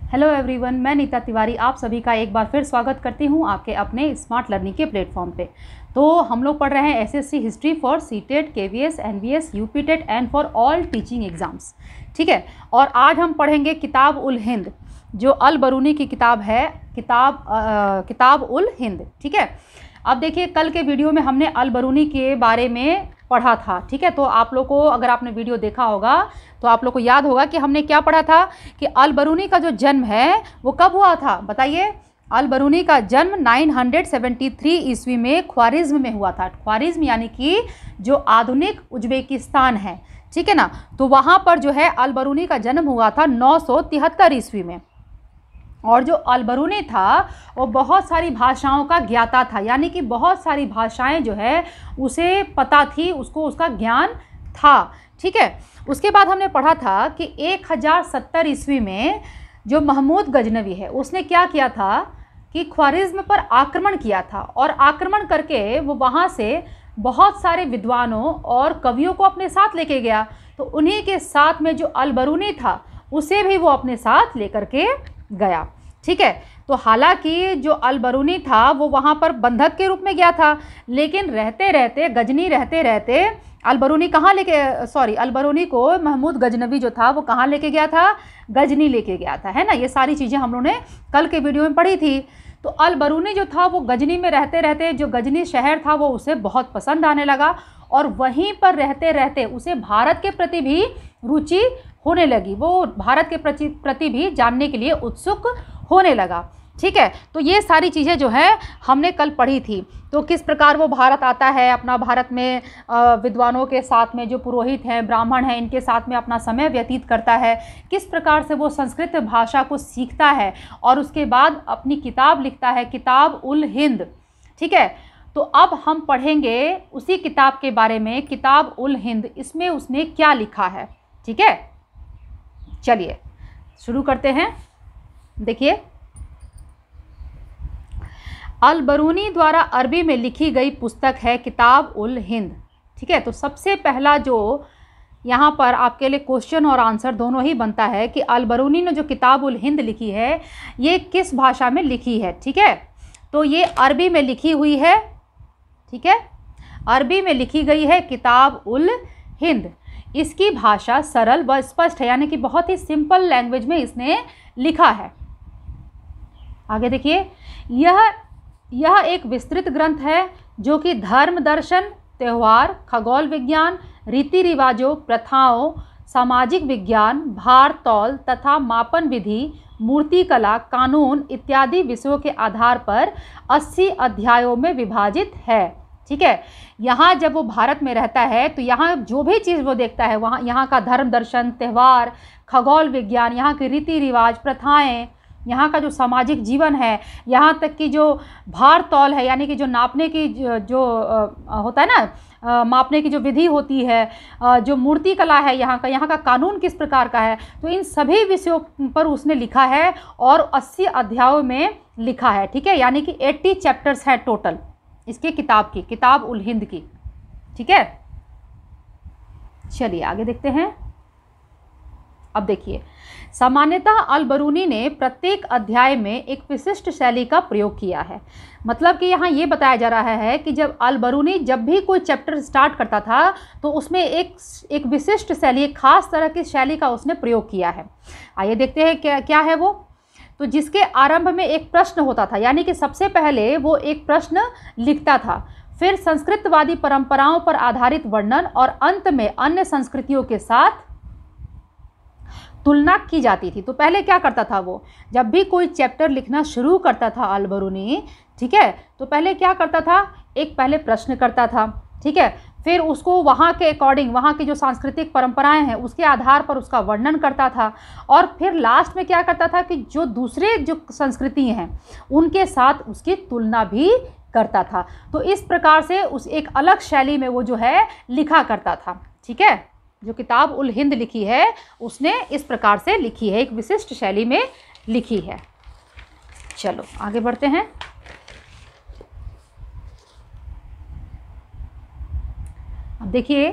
Hello everyone, मैं नीता तिवारी आप सभी का एक बार फिर स्वागत करती हूं आपके अपने स्मार्ट लर्निंग के प्लेटफॉर्म पे। तो हम लोग पढ़ रहे हैं SSC history for CTET, KVS, NVS, UPTET and for all teaching exams. ठीक है, और आज हम पढ़ेंगे किताब उल हिंद, जो अल बरूनी की किताब है, किताब उल हिंद। ठीक है, अब देखिए कल के वीडियो में हमने अल बरूनी के बारे में पढ़ा था। ठीक है, तो आप लोग को, अगर आपने वीडियो देखा होगा तो आप लोग को याद होगा कि हमने क्या पढ़ा था कि अल बरूनी का जो जन्म है वो कब हुआ था, बताइए। अल बरूनी का जन्म 973 ईस्वी में ख्वारिज्म में हुआ था। ख्वारिज्म यानी कि जो आधुनिक उज्बेकिस्तान है, ठीक है ना, तो वहाँ पर जो है अल बरूनी का जन्म हुआ था 973 ईस्वी में। और जो अल बरूनी था वो बहुत सारी भाषाओं का ज्ञाता था, यानी कि बहुत सारी भाषाएं जो है उसे पता थी, उसको उसका ज्ञान था। ठीक है, उसके बाद हमने पढ़ा था कि 1070 ईस्वी में जो महमूद गजनवी है उसने क्या किया था कि ख्वारिज्म पर आक्रमण किया था, और आक्रमण करके वो वहाँ से बहुत सारे विद्वानों और कवियों को अपने साथ लेके गया। तो उन्हीं के साथ में जो अल बरूनी था उसे भी वो अपने साथ लेकर के गया। ठीक है, तो हालांकि जो अल बरूनी था वो वहाँ पर बंधक के रूप में गया था, लेकिन रहते रहते गजनी रहते रहते अल बरूनी अल बरूनी को महमूद गजनवी जो था वो कहाँ लेके गया था, गजनी लेके गया था, है ना। ये सारी चीज़ें हम लोगों ने कल के वीडियो में पढ़ी थी। तो अल बरूनी जो था वो गजनी में रहते रहते, जो गजनी शहर था वो उसे बहुत पसंद आने लगा, और वहीं पर रहते रहते उसे भारत के प्रति भी रुचि होने लगी, वो भारत के प्रति भी जानने के लिए उत्सुक होने लगा। ठीक है, तो ये सारी चीज़ें जो है हमने कल पढ़ी थी। तो किस प्रकार वो भारत आता है, अपना भारत में विद्वानों के साथ में, जो पुरोहित हैं, ब्राह्मण हैं, इनके साथ में अपना समय व्यतीत करता है, किस प्रकार से वो संस्कृत भाषा को सीखता है और उसके बाद अपनी किताब लिखता है, किताब उल हिंद। ठीक है, तो अब हम पढ़ेंगे उसी किताब के बारे में, किताब उल हिंद, इसमें उसने क्या लिखा है। ठीक है, चलिए शुरू करते हैं। देखिए, अल बरूनी द्वारा अरबी में लिखी गई पुस्तक है किताब उल हिंद। ठीक है, तो सबसे पहला जो यहाँ पर आपके लिए क्वेश्चन और आंसर दोनों ही बनता है कि अल बरूनी ने जो किताब उल हिंद लिखी है ये किस भाषा में लिखी है। ठीक है, तो ये अरबी में लिखी हुई है। ठीक है, अरबी में लिखी गई है किताब उल हिंद। इसकी भाषा सरल व स्पष्ट है, यानी कि बहुत ही सिंपल लैंग्वेज में इसने लिखा है। आगे देखिए, यह एक विस्तृत ग्रंथ है जो कि धर्म, दर्शन, त्यौहार, खगोल विज्ञान, रीति रिवाजों, प्रथाओं, सामाजिक विज्ञान, भार तौल तथा मापन विधि, मूर्तिकला, कानून इत्यादि विषयों के आधार पर 80 अध्यायों में विभाजित है। ठीक है, यहाँ जब वो भारत में रहता है तो यहाँ जो भी चीज़ वो देखता है, वहाँ यहाँ का धर्म, दर्शन, त्यौहार, खगोल विज्ञान, यहाँ के रीति रिवाज, प्रथाएं, यहाँ का जो सामाजिक जीवन है, यहाँ तक कि जो भार तौल है, यानी कि जो नापने की जो होता है ना, मापने की जो विधि होती है, जो मूर्ति कला है, यहाँ का कानून किस प्रकार का है, तो इन सभी विषयों पर उसने लिखा है और 80 अध्यायों में लिखा है। ठीक है, यानी कि 80 चैप्टर्स हैं टोटल इसके किताब की, किताब उल हिंद की। ठीक है, चलिए आगे देखते हैं। अब देखिए, सामान्यतः अल बरूनी ने प्रत्येक अध्याय में एक विशिष्ट शैली का प्रयोग किया है। मतलब कि यहाँ ये बताया जा रहा है कि जब अल बरूनी जब भी कोई चैप्टर स्टार्ट करता था तो उसमें एक विशिष्ट शैली, एक खास तरह की शैली का उसने प्रयोग किया है। आइए देखते हैं क्या है वो। तो जिसके आरंभ में एक प्रश्न होता था, यानी कि सबसे पहले वो एक प्रश्न लिखता था, फिर संस्कृतवादी परंपराओं पर आधारित वर्णन, और अंत में अन्य संस्कृतियों के साथ तुलना की जाती थी। तो पहले क्या करता था वो, जब भी कोई चैप्टर लिखना शुरू करता था अल बरूनी, ठीक है, तो पहले क्या करता था, एक पहले प्रश्न करता था। ठीक है, फिर उसको वहाँ के अकॉर्डिंग, वहाँ की जो सांस्कृतिक परंपराएं हैं उसके आधार पर उसका वर्णन करता था, और फिर लास्ट में क्या करता था कि जो दूसरे जो संस्कृति हैं उनके साथ उसकी तुलना भी करता था। तो इस प्रकार से उस एक अलग शैली में वो जो है लिखा करता था। ठीक है, जो किताब उल हिंद लिखी है उसने इस प्रकार से लिखी है, एक विशिष्ट शैली में लिखी है। चलो आगे बढ़ते हैं। अब देखिए,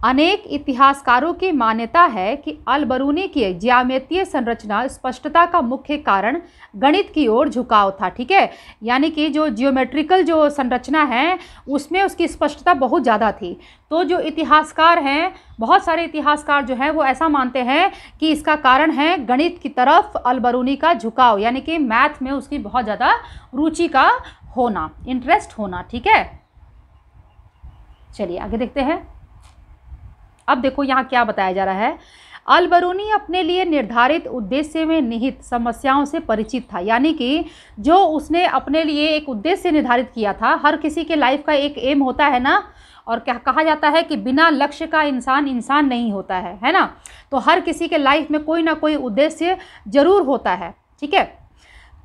अनेक इतिहासकारों की मान्यता है कि अल बरूनी की ज्यामितीय संरचना स्पष्टता का मुख्य कारण गणित की ओर झुकाव था। ठीक है, यानी कि जो जियोमेट्रिकल जो संरचना है उसमें उसकी स्पष्टता बहुत ज़्यादा थी। तो जो इतिहासकार हैं, बहुत सारे इतिहासकार जो हैं वो ऐसा मानते हैं कि इसका कारण है गणित की तरफ अल बरूनी का झुकाव, यानी कि मैथ में उसकी बहुत ज़्यादा रुचि का होना, इंटरेस्ट होना। ठीक है, चलिए आगे देखते हैं। अब देखो यहाँ क्या बताया जा रहा है। अल बरूनी अपने लिए निर्धारित उद्देश्य में निहित समस्याओं से परिचित था, यानी कि जो उसने अपने लिए एक उद्देश्य निर्धारित किया था, हर किसी के लाइफ का एक एम होता है ना, और क्या कहा जाता है कि बिना लक्ष्य का इंसान नहीं होता है ना। तो हर किसी के लाइफ में कोई ना कोई उद्देश्य जरूर होता है। ठीक है,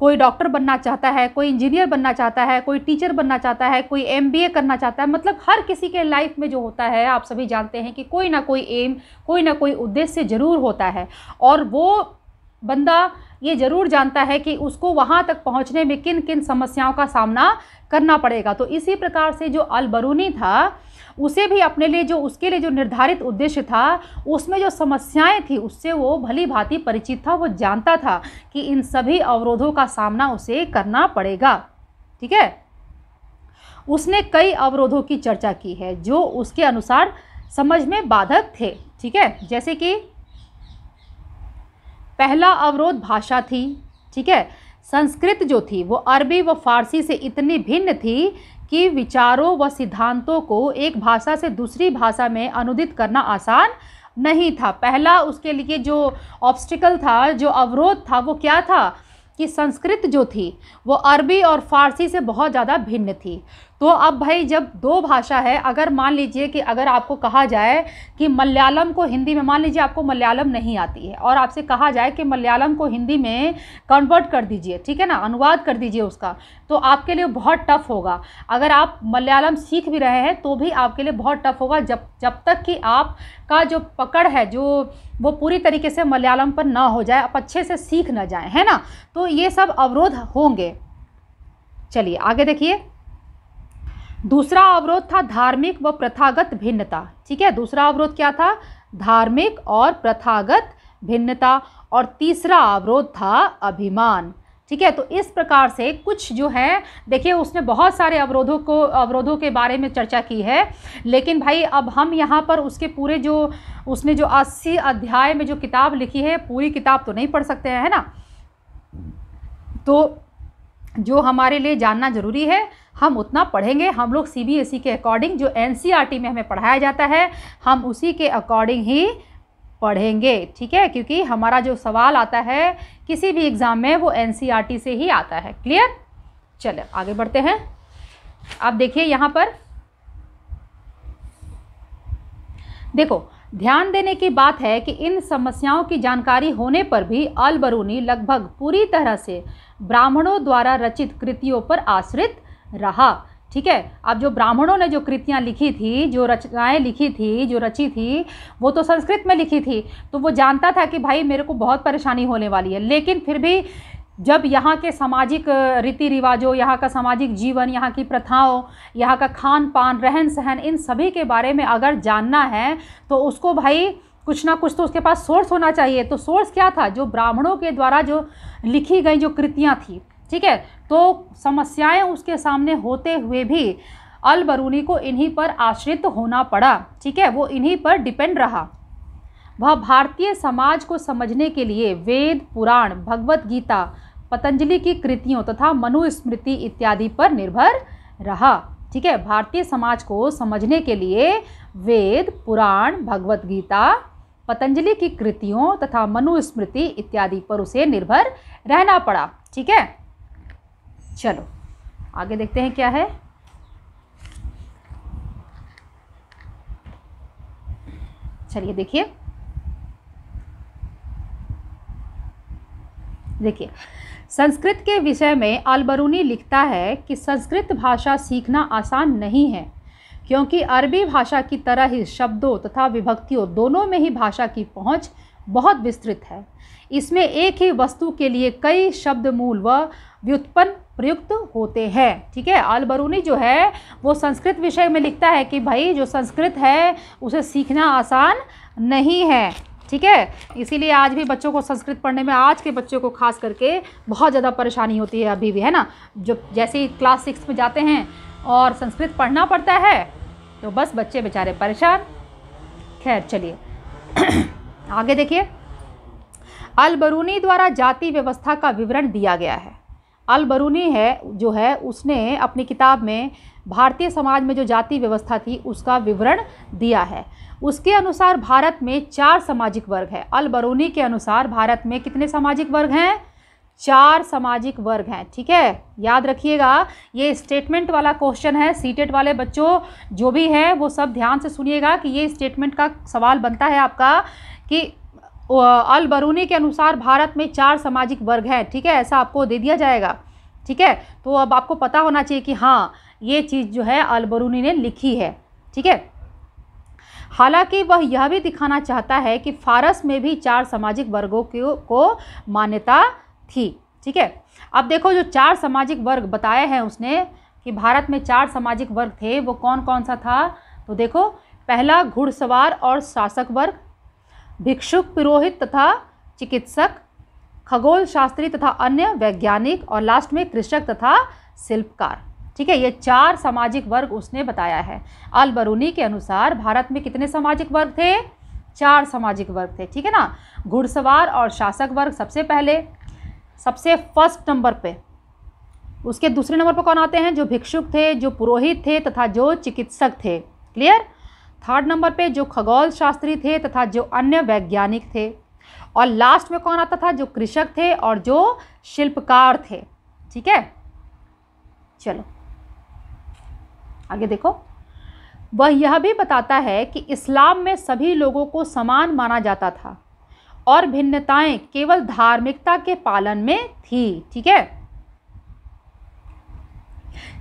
कोई डॉक्टर बनना चाहता है, कोई इंजीनियर बनना चाहता है, कोई टीचर बनना चाहता है, कोई एमबीए करना चाहता है। मतलब हर किसी के लाइफ में जो होता है, आप सभी जानते हैं कि कोई ना कोई एम, कोई ना कोई उद्देश्य ज़रूर होता है, और वो बंदा ये ज़रूर जानता है कि उसको वहाँ तक पहुँचने में किन किन समस्याओं का सामना करना पड़ेगा। तो इसी प्रकार से जो अल बरूनी था, उसे भी अपने लिए जो उसके लिए जो निर्धारित उद्देश्य था, उसमें जो समस्याएं थी उससे वो भली भांति परिचित था। वो जानता था कि इन सभी अवरोधों का सामना उसे करना पड़ेगा। ठीक है, उसने कई अवरोधों की चर्चा की है जो उसके अनुसार समझ में बाधक थे। ठीक है, जैसे कि पहला अवरोध भाषा थी। ठीक है, संस्कृत जो थी वो अरबी व फारसी से इतनी भिन्न थी कि विचारों व सिद्धांतों को एक भाषा से दूसरी भाषा में अनुदित करना आसान नहीं था। पहला उसके लिए जो ऑब्स्टिकल था, जो अवरोध था, वो क्या था कि संस्कृत जो थी वो अरबी और फारसी से बहुत ज़्यादा भिन्न थी। तो अब भाई जब दो भाषा है, अगर मान लीजिए कि अगर आपको कहा जाए कि मलयालम को हिंदी में, मान लीजिए आपको मलयालम नहीं आती है और आपसे कहा जाए कि मलयालम को हिंदी में कन्वर्ट कर दीजिए, ठीक है ना, अनुवाद कर दीजिए उसका, तो आपके लिए बहुत टफ होगा। अगर आप मलयालम सीख भी रहे हैं तो भी आपके लिए बहुत टफ होगा, जब तक कि आपका जो पकड़ है जो वो पूरी तरीके से मलयालम पर ना हो जाए, आप अच्छे से सीख ना जाए, है ना। तो ये सब अवरोध होंगे। चलिए आगे देखिए। दूसरा अवरोध था धार्मिक व प्रथागत भिन्नता। ठीक है, दूसरा अवरोध क्या था? धार्मिक और प्रथागत भिन्नता। और तीसरा अवरोध था अभिमान। ठीक है, तो इस प्रकार से कुछ जो है, देखिए उसने बहुत सारे अवरोधों के बारे में चर्चा की है, लेकिन भाई अब हम यहाँ पर उसके पूरे जो उसने जो 80 अध्याय में जो किताब लिखी है, पूरी किताब तो नहीं पढ़ सकते हैं, है ना। तो जो हमारे लिए जानना ज़रूरी है हम उतना पढ़ेंगे। हम लोग सीबीएसई के अकॉर्डिंग, जो एनसीईआरटी में हमें पढ़ाया जाता है, हम उसी के अकॉर्डिंग ही पढ़ेंगे। ठीक है, क्योंकि हमारा जो सवाल आता है किसी भी एग्ज़ाम में वो एनसीईआरटी से ही आता है। क्लियर? चलो आगे बढ़ते हैं। आप देखिए यहाँ पर देखो, ध्यान देने की बात है कि इन समस्याओं की जानकारी होने पर भी अल बरूनी लगभग पूरी तरह से ब्राह्मणों द्वारा रचित कृतियों पर आश्रित रहा। ठीक है, अब जो ब्राह्मणों ने जो कृतियाँ लिखी थी, जो रचनाएं लिखी थी, जो रची थी, वो तो संस्कृत में लिखी थी, तो वो जानता था कि भाई मेरे को बहुत परेशानी होने वाली है। लेकिन फिर भी जब यहाँ के सामाजिक रीति रिवाजों, यहाँ का सामाजिक जीवन, यहाँ की प्रथाओं, यहाँ का खान पान, रहन सहन, इन सभी के बारे में अगर जानना है तो उसको भाई कुछ ना कुछ तो उसके पास सोर्स होना चाहिए। तो सोर्स क्या था? जो ब्राह्मणों के द्वारा जो लिखी गई जो कृतियाँ थी। ठीक है, तो समस्याएं उसके सामने होते हुए भी अल बरूनी को इन्हीं पर आश्रित होना पड़ा। ठीक है, वो इन्हीं पर डिपेंड रहा। वह भारतीय समाज को समझने के लिए वेद, पुराण, भगवत गीता, पतंजलि की कृतियों तथा मनुस्मृति इत्यादि पर निर्भर रहा। ठीक है, भारतीय समाज को समझने के लिए वेद, पुराण, भगवत गीता, पतंजलि की कृतियों तथा मनुस्मृति इत्यादि पर उसे निर्भर रहना पड़ा। ठीक है, चलो आगे देखते हैं क्या है। चलिए देखिए संस्कृत के विषय में अल बरूनी लिखता है कि संस्कृत भाषा सीखना आसान नहीं है, क्योंकि अरबी भाषा की तरह ही शब्दों तथा विभक्तियों दोनों में ही भाषा की पहुंच बहुत विस्तृत है। इसमें एक ही वस्तु के लिए कई शब्द मूल व व्युत्पन्न प्रयुक्त होते हैं। ठीक है, अल बरूनी जो है वो संस्कृत विषय में लिखता है कि भाई जो संस्कृत है उसे सीखना आसान नहीं है। ठीक है, इसीलिए आज भी बच्चों को संस्कृत पढ़ने में, आज के बच्चों को खास करके बहुत ज़्यादा परेशानी होती है अभी भी, है ना। जो जैसे ही क्लास 6 में जाते हैं और संस्कृत पढ़ना पड़ता है तो बस बच्चे बेचारे परेशान। खैर चलिए आगे देखिए, अल बरूनी द्वारा जाति व्यवस्था का विवरण दिया गया है। अल बरूनी है जो है उसने अपनी किताब में भारतीय समाज में जो जाति व्यवस्था थी उसका विवरण दिया है। उसके अनुसार भारत में 4 सामाजिक वर्ग है। अल बरूनी के अनुसार भारत में कितने सामाजिक वर्ग हैं? 4 सामाजिक वर्ग हैं। ठीक है, याद रखिएगा, ये स्टेटमेंट वाला क्वेश्चन है। सीटेट वाले बच्चों जो भी हैं वो सब ध्यान से सुनिएगा कि ये स्टेटमेंट का सवाल बनता है आपका कि अल बरूनी के अनुसार भारत में 4 सामाजिक वर्ग हैं। ठीक है, ऐसा आपको दे दिया जाएगा। ठीक है, तो अब आपको पता होना चाहिए कि हाँ ये चीज़ जो है अल बरूनी ने लिखी है। ठीक है, हालांकि वह यह भी दिखाना चाहता है कि फारस में भी 4 सामाजिक वर्गों को मान्यता थी। ठीक है, अब देखो जो 4 सामाजिक वर्ग बताए हैं उसने कि भारत में 4 सामाजिक वर्ग थे, वो कौन कौन सा था? तो देखो, पहला घुड़सवार और शासक वर्ग, भिक्षुक, पुरोहित तथा चिकित्सक, खगोल शास्त्री तथा अन्य वैज्ञानिक, और लास्ट में कृषक तथा शिल्पकार। ठीक है, ये 4 सामाजिक वर्ग उसने बताया है। अल बरूनी के अनुसार भारत में कितने सामाजिक वर्ग थे? 4 सामाजिक वर्ग थे। ठीक है ना, घुड़सवार और शासक वर्ग सबसे पहले, सबसे फर्स्ट नंबर पे। उसके दूसरे नंबर पर कौन आते हैं? जो भिक्षुक थे, जो पुरोहित थे तथा जो चिकित्सक थे। क्लियर? थर्ड नंबर पे जो खगोल शास्त्री थे तथा जो अन्य वैज्ञानिक थे, और लास्ट में कौन आता था? जो कृषक थे और जो शिल्पकार थे। ठीक है, चलो आगे देखो, वह यह भी बताता है कि इस्लाम में सभी लोगों को समान माना जाता था और भिन्नताएं केवल धार्मिकता के पालन में थी। ठीक है,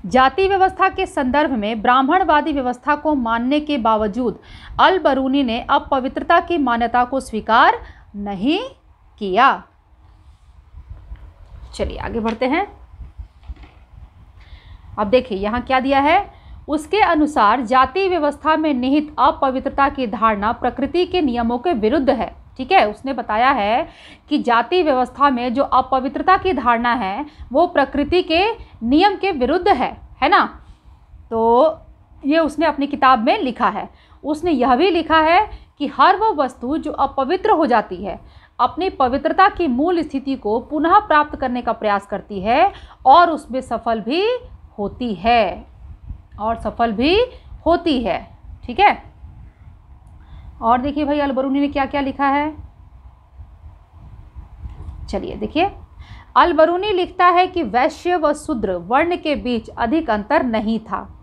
जाति व्यवस्था के संदर्भ में ब्राह्मणवादी व्यवस्था को मानने के बावजूद अल बरूनी ने अपवित्रता की मान्यता को स्वीकार नहीं किया। चलिए आगे बढ़ते हैं। अब देखिए यहाँ क्या दिया है। उसके अनुसार जाति व्यवस्था में निहित अपवित्रता की धारणा प्रकृति के नियमों के विरुद्ध है। ठीक है, उसने बताया है कि जाति व्यवस्था में जो अपवित्रता की धारणा है वो प्रकृति के नियम के विरुद्ध है ना। तो ये उसने अपनी किताब में लिखा है। उसने यह भी लिखा है कि हर वो वस्तु जो अपवित्र हो जाती है अपनी पवित्रता की मूल स्थिति को पुनः प्राप्त करने का प्रयास करती है और उसमें सफल भी होती है। ठीक है, और देखिए भाई अल बरूनी ने क्या क्या लिखा है। चलिए देखिए, अल बरूनी लिखता है कि वैश्य व शूद्र वर्ण के बीच अधिक अंतर नहीं था।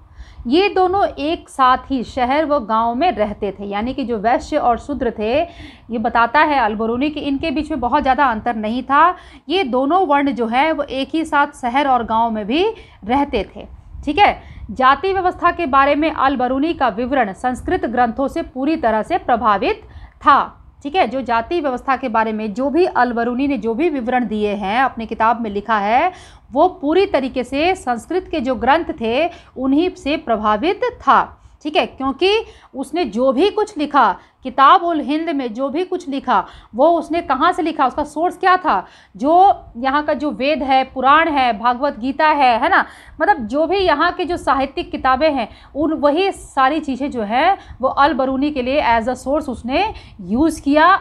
ये दोनों एक साथ ही शहर व गांव में रहते थे। यानी कि जो वैश्य और शूद्र थे, ये बताता है अल बरूनी कि इनके बीच में बहुत ज़्यादा अंतर नहीं था। ये दोनों वर्ण जो है वो एक ही साथ शहर और गांव में भी रहते थे। ठीक है, जाति व्यवस्था के बारे में अल बरूनी का विवरण संस्कृत ग्रंथों से पूरी तरह से प्रभावित था। ठीक है, जो जाति व्यवस्था के बारे में जो भी अल बरूनी ने जो भी विवरण दिए हैं अपनी किताब में लिखा है वो पूरी तरीके से संस्कृत के जो ग्रंथ थे उन्हीं से प्रभावित था। ठीक है, क्योंकि उसने जो भी कुछ लिखा किताब उल हिंद में जो भी कुछ लिखा वो उसने कहाँ से लिखा, उसका सोर्स क्या था? जो यहाँ का जो वेद है, पुराण है, भागवत गीता है ना, मतलब जो भी यहाँ के जो साहित्यिक किताबें हैं उन वही सारी चीज़ें जो है वो अल बरूनी के लिए एज अ सोर्स उसने यूज़ किया।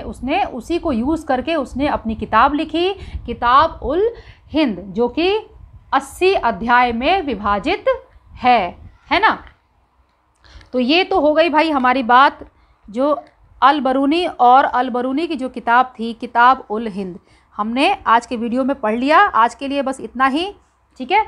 उसने उसी को यूज़ करके उसने अपनी किताब लिखी, किताब उल हिंद, जो कि 80 अध्याय में विभाजित है ना। तो ये तो हो गई भाई हमारी बात जो अल बरूनी और अल बरूनी की जो किताब थी किताब उल हिंद, हमने आज के वीडियो में पढ़ लिया। आज के लिए बस इतना ही। ठीक है,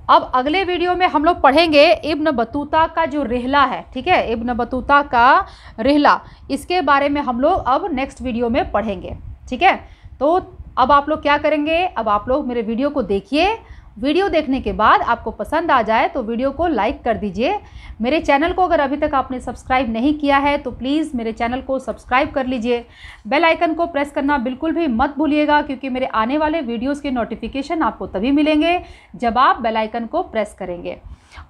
अब अगले वीडियो में हम लोग पढ़ेंगे इब्न बतूता का जो रिहला है। ठीक है, इब्न बतूता का रिहला, इसके बारे में हम लोग अब नेक्स्ट वीडियो में पढ़ेंगे। ठीक है, तो अब आप लोग क्या करेंगे, अब आप लोग मेरे वीडियो को देखिए वीडियो देखने के बाद आपको पसंद आ जाए तो वीडियो को लाइक कर दीजिए। मेरे चैनल को अगर अभी तक आपने सब्सक्राइब नहीं किया है तो प्लीज़ मेरे चैनल को सब्सक्राइब कर लीजिए। बेल आइकन को प्रेस करना बिल्कुल भी मत भूलिएगा, क्योंकि मेरे आने वाले वीडियोज़ के नोटिफिकेशन आपको तभी मिलेंगे जब आप बेल आइकन को प्रेस करेंगे।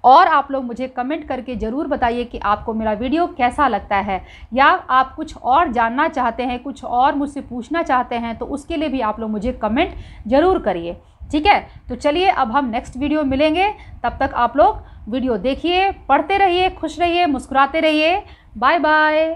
और आप लोग मुझे कमेंट करके ज़रूर बताइए कि आपको मेरा वीडियो कैसा लगता है, या आप कुछ और जानना चाहते हैं, कुछ और मुझसे पूछना चाहते हैं, तो उसके लिए भी आप लोग मुझे कमेंट ज़रूर करिए। ठीक है, तो चलिए अब हम नेक्स्ट वीडियो मिलेंगे। तब तक आप लोग वीडियो देखिए, पढ़ते रहिए, खुश रहिए, मुस्कुराते रहिए। Bye bye.